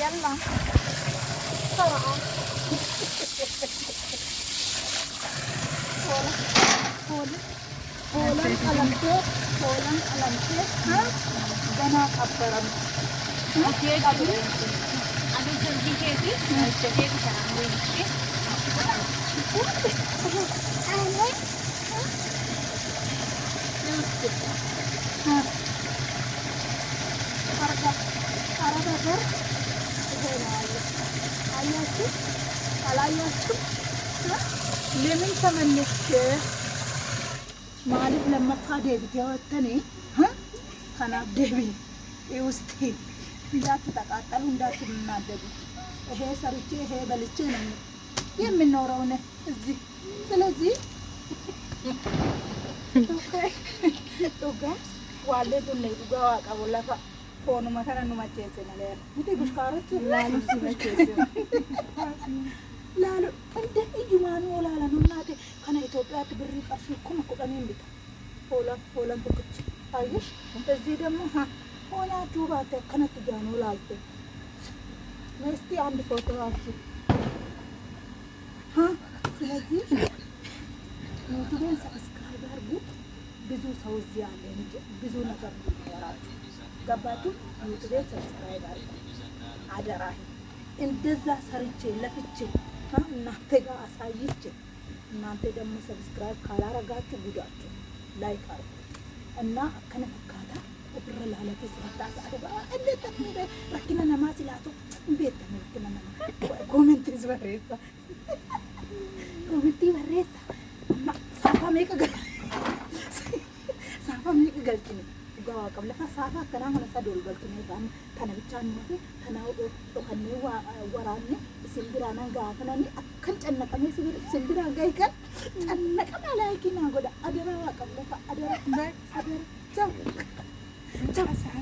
يلا بسرعة هولن قلمتك هولن قلمتك ها جنا قبرم केक अभी सब्जी cake cake बनाऊंगी ለምን ተመለስሽ ማለት ለመፋደ ቢተወተኔ ከናብ ደቢ ውስጥ እንዳትጠቃጠሉ እንዳትናደዱ ይሄ ሰርቼ ይሄ በልቼ ነው የምኖረው ነው እዚህ ስለዚህ ኦኬ ዋለ ዱለ ዱጋዋ ቀቦላፋ ፎኑ መከራ ነው ማጨሰ ነው ሙቲ ጉሽካሮች ላሉ ሲመጨሰ ላሉ እንደ ይማኑ ወላላ ነው እናቴ ከነ ኢትዮጵያ ብር ቀርሽ እኮ መቆቀኔ እንዴት ሆላን ተከች አየሽ እዚህ ደግሞ ሆና ጁባተ ከነት ጃኑ ላልተ እስቲ አንድ ፎቶ አንቺ ስለዚህ ዩቲዩብን ሰብስክራይብ አድርጉ ብዙ ሰው እዚህ አለ እንጂ ብዙ ነገር ይኖራችሁ ገባችሁ ዩቲዩብን ሰብስክራይብ አድርጉ አደራህ እንደዛ ሰርቼ ለፍቼ እናንተ ጋር አሳይቼ እናንተ ደግሞ ሰብስክራይብ ካላረጋችሁ ጉዳችሁ ላይክ አድርጉ እና ከነፈካታ ብር ላለተ ስለታስ አደጋ እንዴት ተምደ ረኪና ነማስ ይላቱ እንዴት ተምደ ነማ ኮሜንት ዝበሬሳ ኮሜንት በሬሳ ሳፋ ሜቀ ገልጥኒ ጋዋ ቀብለፋ ሳፋ ከና ሆነ ሰዶል ገልጥኒ ባን ተነብቻ ነው ተናው ከኔ ወራኔ ሲንብራና ጋፈናኒ አከን ጨነቀሜ ሲንብራ ጋይከን ጨነቀማ ላይኪና ጎዳ አደራ ቀብለፋ አደራ